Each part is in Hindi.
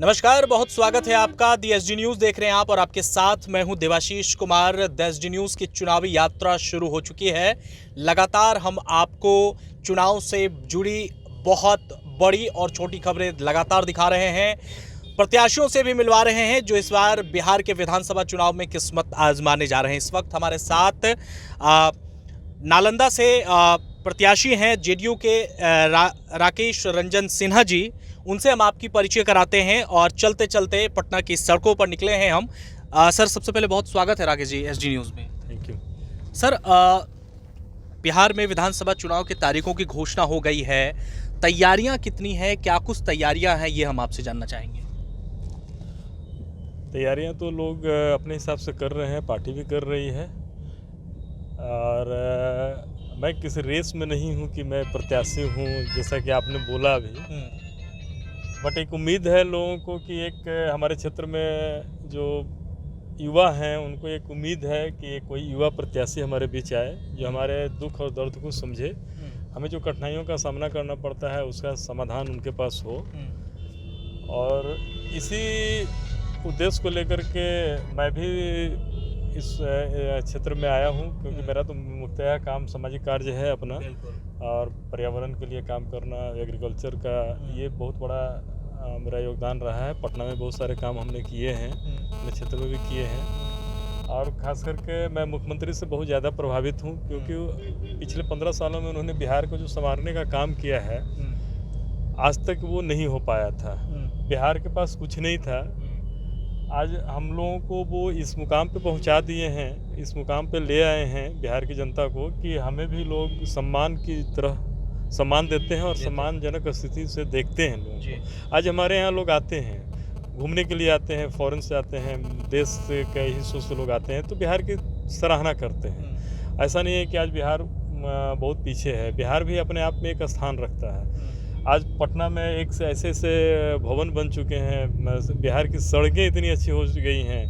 नमस्कार, बहुत स्वागत है आपका। दी एसडी न्यूज देख रहे हैं आप और आपके साथ मैं हूं देवाशीष कुमार। दी एसडी न्यूज की चुनावी यात्रा शुरू हो चुकी है। लगातार हम आपको चुनाव से जुड़ी बहुत बड़ी और छोटी खबरें लगातार दिखा रहे हैं। प्रत्याशियों से भी मिलवा रहे हैं जो इस बार बिहार के विधानसभा चुनाव में किस्मत आजमाने जा रहे हैं। इस वक्त हमारे साथ नालंदा से प्रत्याशी हैं जेडीयू के राकेश रंजन सिन्हा जी। उनसे हम आपकी परिचय कराते हैं और चलते चलते पटना की सड़कों पर निकले हैं हम। सर, सबसे पहले बहुत स्वागत है राकेश जी एसडी न्यूज़ में। थैंक यू सर, बिहार में विधानसभा चुनाव की तारीखों की घोषणा हो गई है। तैयारियां कितनी हैं, क्या कुछ तैयारियां हैं, ये हम आपसे जानना चाहेंगे। तैयारियां तो लोग अपने हिसाब से कर रहे हैं, पार्टी भी कर रही है। और मैं किसी रेस में नहीं हूं कि मैं प्रत्याशी हूं, जैसा कि आपने बोला अभी। बट एक उम्मीद है लोगों को कि एक हमारे क्षेत्र में जो युवा हैं उनको एक उम्मीद है कि कोई युवा प्रत्याशी हमारे बीच आए जो हमारे दुख और दर्द को समझे। हमें जो कठिनाइयों का सामना करना पड़ता है उसका समाधान उनके पास हो। और इसी उद्देश्य को लेकर के मैं भी इस क्षेत्र में आया हूं, क्योंकि मेरा तो मुख्यतः काम सामाजिक कार्य है अपना, और पर्यावरण के लिए काम करना, एग्रीकल्चर का, ये बहुत बड़ा मेरा योगदान रहा है। पटना में बहुत सारे काम हमने किए हैं, अपने क्षेत्र में भी किए हैं। और ख़ास करके मैं मुख्यमंत्री से बहुत ज़्यादा प्रभावित हूँ, क्योंकि पिछले 15 सालों में उन्होंने बिहार को जो संवारने का काम किया है आज तक वो नहीं हो पाया था। बिहार के पास कुछ नहीं था, आज हम लोगों को वो इस मुकाम पे पहुंचा दिए हैं, इस मुकाम पे ले आए हैं बिहार की जनता को कि हमें भी लोग सम्मान की तरह सम्मान देते हैं और सम्मानजनक स्थिति से देखते हैं लोगों को। आज हमारे यहाँ लोग आते हैं, घूमने के लिए आते हैं, फॉरेन से आते हैं, देश से कई हिस्सों से लोग आते हैं, तो बिहार की सराहना करते हैं। ऐसा नहीं है कि आज बिहार बहुत पीछे है, बिहार भी अपने आप में एक स्थान रखता है। आज पटना में एक से ऐसे भवन बन चुके हैं, बिहार की सड़कें इतनी अच्छी हो गई हैं।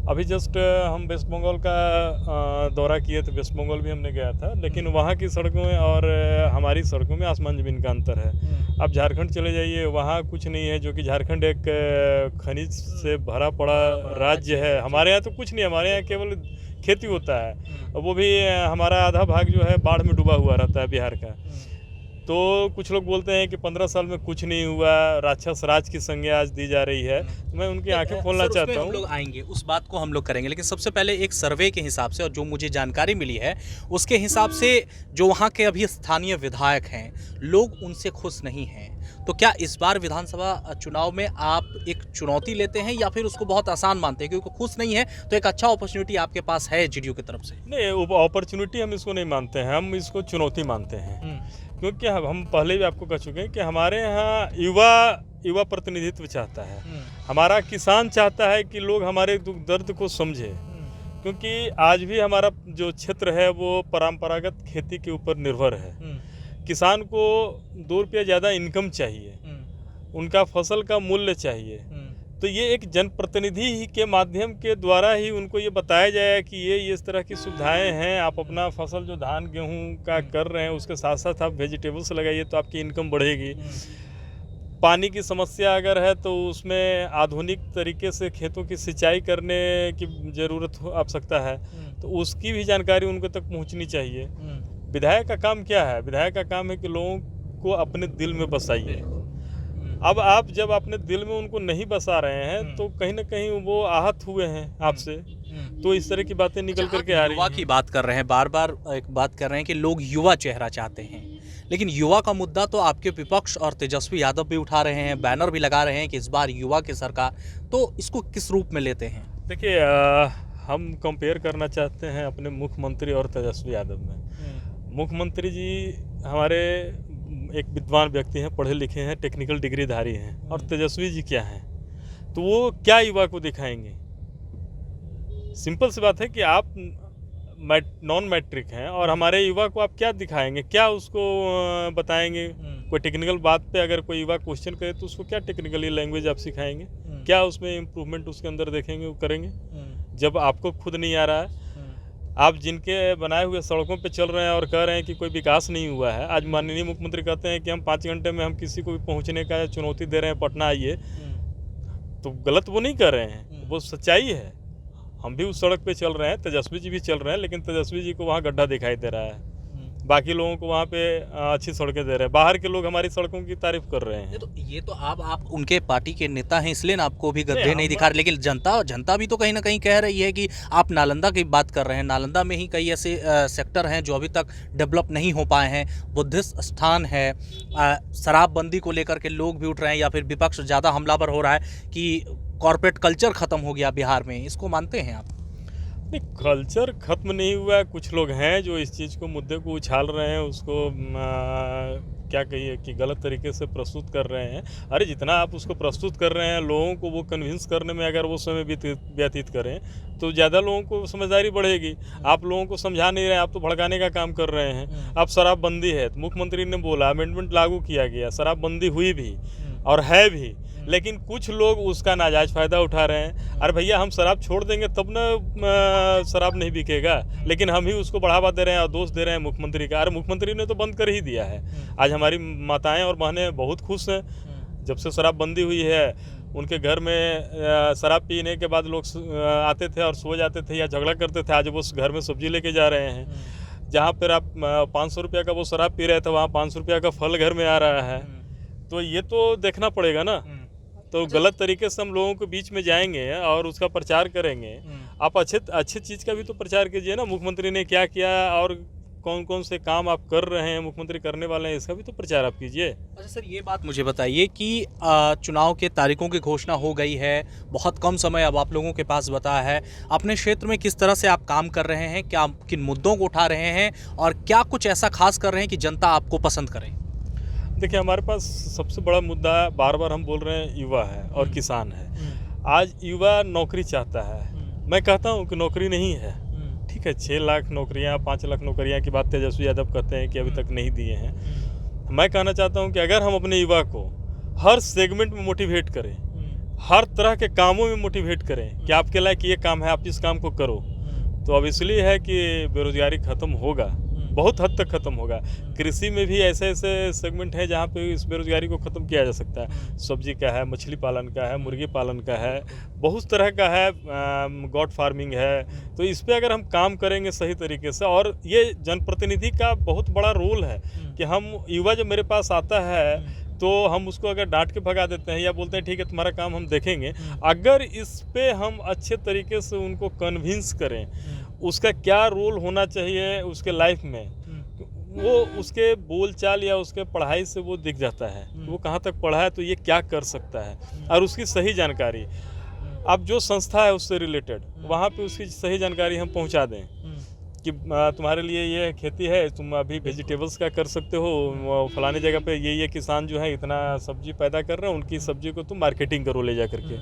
अभी जस्ट हम वेस्ट बंगाल का दौरा किए थे, वेस्ट बंगाल भी हमने गया था, लेकिन वहाँ की सड़कों में और हमारी सड़कों में आसमान ज़मीन का अंतर है। आप झारखंड चले जाइए, वहाँ कुछ नहीं है, जो कि झारखंड एक खनिज से भरा पड़ा राज्य है। हमारे यहाँ तो कुछ नहीं, हमारे यहाँ केवल खेती होता है, वो भी हमारा आधा भाग जो है बाढ़ में डूबा हुआ रहता है बिहार का। तो कुछ लोग बोलते हैं कि 15 साल में कुछ नहीं हुआ, राक्षस राज की संज्ञा आज दी जा रही है। मैं उनकी आंखें खोलना चाहता हूं। हम लोग आएंगे, उस बात को हम लोग करेंगे, लेकिन सबसे पहले एक सर्वे के हिसाब से और जो मुझे जानकारी मिली है उसके हिसाब से जो वहां के अभी स्थानीय विधायक हैं, लोग उनसे खुश नहीं हैं। तो क्या इस बार विधानसभा चुनाव में आप एक चुनौती लेते हैं या फिर उसको बहुत आसान मानते हैं, क्योंकि खुश नहीं है तो एक अच्छा अपॉर्चुनिटी आपके पास है जेडीयू की तरफ से? नहीं, अपॉर्चुनिटी हम इसको नहीं मानते हैं, हम इसको चुनौती मानते हैं। क्योंकि हम पहले भी आपको कह चुके हैं कि हमारे यहाँ युवा प्रतिनिधित्व चाहता है, हमारा किसान चाहता है कि लोग हमारे दुख दर्द को समझे। क्योंकि आज भी हमारा जो क्षेत्र है वो परंपरागत खेती के ऊपर निर्भर है। किसान को 2 रुपया ज़्यादा इनकम चाहिए, उनका फसल का मूल्य चाहिए। तो ये एक जनप्रतिनिधि ही के माध्यम के द्वारा ही उनको ये बताया जाए कि ये इस तरह की सुविधाएं हैं। आप अपना फसल जो धान गेहूं का कर रहे हैं उसके साथ साथ आप वेजिटेबल्स लगाइए तो आपकी इनकम बढ़ेगी। पानी की समस्या अगर है तो उसमें आधुनिक तरीके से खेतों की सिंचाई करने की ज़रूरत आवश्यकता है, तो उसकी भी जानकारी उनको तक पहुँचनी चाहिए। विधायक का काम क्या है? विधायक का काम है कि लोगों को अपने दिल में बसाइए। अब आप जब अपने दिल में उनको नहीं बसा रहे हैं तो कहीं ना कहीं वो आहत हुए हैं आपसे, तो इस तरह की बातें निकल करके आ रही हैं। युवा की बात कर रहे हैं, बार बार एक बात कर रहे हैं कि लोग युवा चेहरा चाहते हैं, लेकिन युवा का मुद्दा तो आपके विपक्ष और तेजस्वी यादव भी उठा रहे हैं, बैनर भी लगा रहे हैं कि इस बार युवा की सरकार। तो इसको किस रूप में लेते हैं? देखिए, हम कंपेयर करना चाहते हैं अपने मुख्यमंत्री और तेजस्वी यादव में। मुख्यमंत्री जी हमारे एक विद्वान व्यक्ति हैं, पढ़े लिखे हैं, टेक्निकल डिग्रीधारी हैं, और तेजस्वी जी क्या हैं? तो वो क्या युवा को दिखाएंगे? सिंपल सी बात है कि आप नॉन मैट्रिक हैं और हमारे युवा को आप क्या दिखाएंगे, क्या उसको बताएंगे? कोई टेक्निकल बात पे अगर कोई युवा क्वेश्चन करे तो उसको क्या टेक्निकली लैंग्वेज आप सिखाएंगे? क्या उसमें इम्प्रूवमेंट उसके अंदर देखेंगे, वो करेंगे? जब आपको खुद नहीं आ रहा है, आप जिनके बनाए हुए सड़कों पे चल रहे हैं और कह रहे हैं कि कोई विकास नहीं हुआ है। आज माननीय मुख्यमंत्री कहते हैं कि हम 5 घंटे में हम किसी को भी पहुंचने का चुनौती दे रहे हैं, पटना आइए। तो गलत वो नहीं कर रहे हैं, वो सच्चाई है। हम भी उस सड़क पे चल रहे हैं, तेजस्वी जी भी चल रहे हैं, लेकिन तेजस्वी जी को वहाँ गड्ढा दिखाई दे रहा है, बाकी लोगों को वहाँ पे अच्छी सड़कें दे रहे हैं। बाहर के लोग हमारी सड़कों की तारीफ कर रहे हैं। ये तो आप उनके पार्टी के नेता हैं, इसलिए ना आपको भी गड्ढे नहीं हम- दिखा रहे, लेकिन जनता भी तो कहीं ना कहीं कह रही है कि आप नालंदा की बात कर रहे हैं। नालंदा में ही कई ऐसे सेक्टर हैं जो अभी तक डेवलप नहीं हो पाए हैं, बुद्धिस्ट स्थान है, शराबबंदी को लेकर के लोग भी उठ रहे हैं, या फिर विपक्ष ज़्यादा हमलावर हो रहा है कि कॉर्पोरेट कल्चर ख़त्म हो गया बिहार में। इसको मानते हैं आप? नहीं, कल्चर ख़त्म नहीं हुआ है। कुछ लोग हैं जो इस चीज़ को, मुद्दे को उछाल रहे हैं, उसको क्या कहिए कि गलत तरीके से प्रस्तुत कर रहे हैं। अरे जितना आप उसको प्रस्तुत कर रहे हैं, लोगों को वो कन्विंस करने में अगर वो समय व्यतीत करें तो ज़्यादा लोगों को समझदारी बढ़ेगी। आप लोगों को समझा नहीं रहे हैं, आप तो भड़काने का काम कर रहे हैं। अब शराबबंदी है तो मुख्यमंत्री ने बोला, अमेंडमेंट लागू किया गया, शराबबंदी हुई भी और है भी, लेकिन कुछ लोग उसका नाजायज़ फ़ायदा उठा रहे हैं। अरे भैया, हम शराब छोड़ देंगे तब ना शराब नहीं बिकेगा, लेकिन हम ही उसको बढ़ावा दे रहे हैं और दोष दे रहे हैं मुख्यमंत्री का। अरे मुख्यमंत्री ने तो बंद कर ही दिया है। आज हमारी माताएं और बहनें बहुत खुश हैं। जब से शराबबंदी हुई है, उनके घर में शराब पीने के बाद लोग आते थे और सो जाते थे या झगड़ा करते थे, आज वो घर में सब्जी लेके जा रहे हैं। जहाँ पर आप 500 रुपये का वो शराब पी रहे थे, वहाँ 500 रुपये का फल घर में आ रहा है। तो ये तो देखना पड़ेगा ना। तो गलत तरीके से हम लोगों के बीच में जाएंगे और उसका प्रचार करेंगे। आप अच्छे चीज़ का भी तो प्रचार कीजिए ना। मुख्यमंत्री ने क्या किया और कौन कौन से काम आप कर रहे हैं, मुख्यमंत्री करने वाले हैं, इसका भी तो प्रचार आप कीजिए। अच्छा सर, ये बात मुझे बताइए कि चुनाव के तारीखों की घोषणा हो गई है, बहुत कम समय अब आप लोगों के पास बता है। अपने क्षेत्र में किस तरह से आप काम कर रहे हैं, क्या किन मुद्दों को उठा रहे हैं और क्या कुछ ऐसा खास कर रहे हैं कि जनता आपको पसंद करे? देखिए, हमारे पास सबसे बड़ा मुद्दा बार बार हम बोल रहे हैं, युवा है और किसान है। आज युवा नौकरी चाहता है। मैं कहता हूँ कि नौकरी नहीं है, ठीक है। 6 लाख नौकरियाँ, 5 लाख नौकरियाँ की बात तेजस्वी यादव कहते हैं कि अभी तक नहीं दिए हैं। मैं कहना चाहता हूँ कि अगर हम अपने युवा को हर सेगमेंट में मोटिवेट करें, हर तरह के कामों में मोटिवेट करें कि आपके लायक ये काम है, आप इस काम को करो, तो अब इसलिए है कि बेरोजगारी ख़त्म होगा, बहुत हद तक ख़त्म होगा। कृषि में भी ऐसे ऐसे सेगमेंट हैं जहाँ पे इस बेरोजगारी को ख़त्म किया जा सकता है। सब्जी का है, मछली पालन का है, मुर्गी पालन का है, बहुत तरह का है, गॉट फार्मिंग है। तो इस पे अगर हम काम करेंगे सही तरीके से, और ये जनप्रतिनिधि का बहुत बड़ा रोल है कि हम, युवा जब मेरे पास आता है तो हम उसको अगर डांट के भगा देते हैं या बोलते हैं ठीक है तुम्हारा काम हम देखेंगे, अगर इस पे हम अच्छे तरीके से उनको कन्विंस करें, उसका क्या रोल होना चाहिए उसके लाइफ में, वो उसके बोलचाल या उसके पढ़ाई से वो दिख जाता है वो कहाँ तक पढ़ा है, तो ये क्या कर सकता है, और उसकी सही जानकारी अब जो संस्था है उससे रिलेटेड वहाँ पे उसकी सही जानकारी हम पहुँचा दें कि तुम्हारे लिए ये खेती है, तुम अभी वेजिटेबल्स का कर सकते हो, फलाने जगह पे ये किसान जो है इतना सब्जी पैदा कर रहे हैं, उनकी सब्जी को तुम मार्केटिंग करो ले जा करके,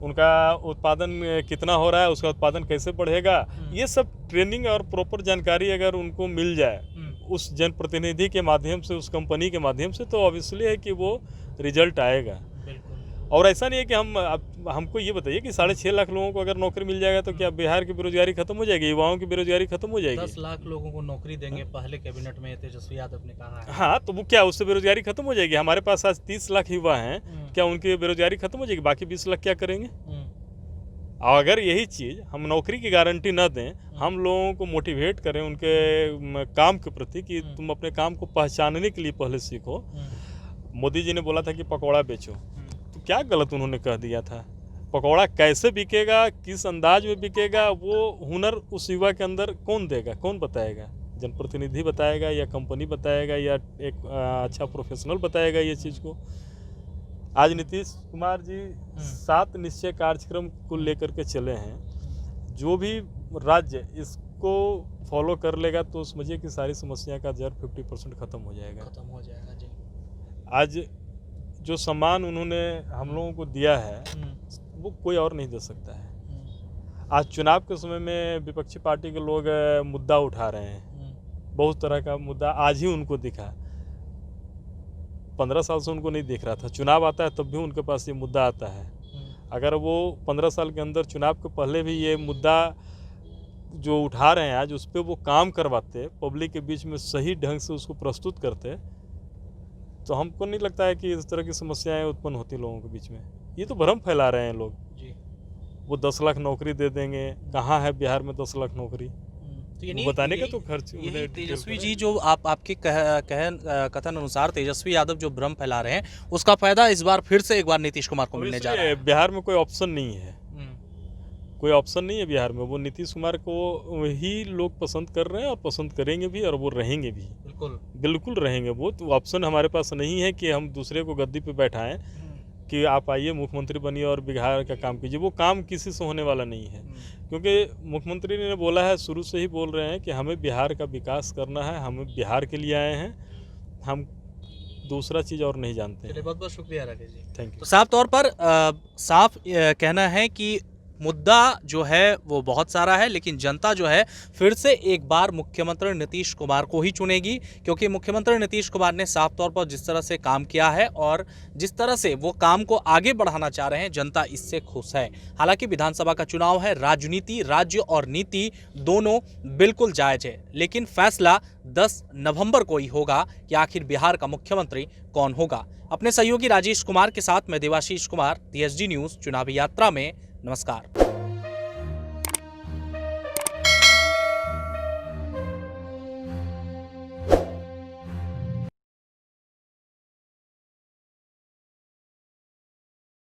उनका उत्पादन कितना हो रहा है, उसका उत्पादन कैसे बढ़ेगा, ये सब ट्रेनिंग और प्रॉपर जानकारी अगर उनको मिल जाए उस जनप्रतिनिधि के माध्यम से, उस कंपनी के माध्यम से, तो ऑब्वियसली है कि वो रिजल्ट आएगा। और ऐसा नहीं है कि हमको ये बताइए कि 6.5 लाख लोगों को अगर नौकरी मिल जाएगा तो क्या बिहार की बेरोजगारी खत्म हो जाएगी, युवाओं की बेरोजगारी खत्म हो जाएगी? 10 लाख लोगों को नौकरी देंगे पहले कैबिनेट में तेजस्वी यादव ने कहा है। हाँ, तो वो क्या उससे बेरोजगारी खत्म हो जाएगी? हमारे पास आज 30 लाख युवा हैं, क्या उनकी बेरोजगारी खत्म हो जाएगी? बाकी 20 लाख क्या करेंगे? और अगर यही चीज़ हम नौकरी की गारंटी न दें, हम लोगों को मोटिवेट करें उनके काम के प्रति कि तुम अपने काम को पहचानने के लिए पहले सीखो। मोदी जी ने बोला था कि पकौड़ा बेचो, तो क्या गलत उन्होंने कह दिया था? पकौड़ा कैसे बिकेगा, किस अंदाज में बिकेगा, वो हुनर उस युवा के अंदर कौन देगा, कौन बताएगा? जनप्रतिनिधि बताएगा या कंपनी बताएगा या एक अच्छा प्रोफेशनल बताएगा ये चीज़ को? आज नीतीश कुमार जी 7 निश्चय कार्यक्रम को लेकर के चले हैं। जो भी राज्य इसको फॉलो कर लेगा तो समझिए कि सारी समस्या का जड़ 50% ख़त्म हो जाएगा जी। आज जो सम्मान उन्होंने हम लोगों को दिया है वो कोई और नहीं दे सकता है। आज चुनाव के समय में विपक्षी पार्टी के लोग मुद्दा उठा रहे हैं, बहुत तरह का मुद्दा आज ही उनको दिखा, 15 साल से उनको नहीं दिख रहा था। चुनाव आता है तब भी उनके पास ये मुद्दा आता है। अगर वो 15 साल के अंदर चुनाव के पहले भी ये मुद्दा जो उठा रहे हैं आज उस पर वो काम करवाते, पब्लिक के बीच में सही ढंग से उसको प्रस्तुत करते, तो हमको नहीं लगता है कि इस तरह की समस्याएं उत्पन्न होती लोगों के बीच में। ये तो भ्रम फैला रहे हैं लोग। जी। वो 10 लाख नौकरी दे देंगे, कहाँ है बिहार में 10 लाख नौकरी? तो वो बताने का तो खर्च यही उन्हें तेजस्वी डिटेल जी जो आपके कथन अनुसार तेजस्वी यादव जो भ्रम फैला रहे हैं, उसका फायदा इस बार फिर से एक बार नीतीश कुमार को और मिलने जा रहा इसलिए है। बिहार में कोई ऑप्शन नहीं है, हम्म, कोई ऑप्शन नहीं है बिहार में। वो नीतीश कुमार को ही लोग पसंद कर रहे हैं और पसंद करेंगे भी, और वो रहेंगे भी, बिल्कुल। बिल्कुल रहेंगे। वो तो ऑप्शन हमारे पास नहीं है कि हम दूसरे को गद्दी पे बैठाएं कि आप आइए मुख्यमंत्री बनिए और बिहार का काम कीजिए। वो काम किसी से होने वाला नहीं है, क्योंकि मुख्यमंत्री ने बोला है, शुरू से ही बोल रहे हैं कि हमें बिहार का विकास करना है, हम बिहार के लिए आए हैं, हम दूसरा चीज़ और नहीं जानते चलिए, हैं। बहुत बहुत शुक्रिया राकेश जी। Thank you. तो साफ तौर पर साफ कहना है कि मुद्दा जो है वो बहुत सारा है, लेकिन जनता जो है फिर से एक बार मुख्यमंत्री नीतीश कुमार को ही चुनेगी, क्योंकि मुख्यमंत्री नीतीश कुमार ने साफ तौर पर जिस तरह से काम किया है और जिस तरह से वो काम को आगे बढ़ाना चाह रहे हैं, जनता इससे खुश है। हालांकि विधानसभा का चुनाव है, राजनीति, राज्य और नीति दोनों बिल्कुल जायज है, लेकिन फैसला 10 नवंबर को ही होगा कि आखिर बिहार का मुख्यमंत्री कौन होगा। अपने सहयोगी राजेश कुमार के साथ मैं देवाशीष कुमार, DSD न्यूज़ चुनावी यात्रा में। नमस्कार।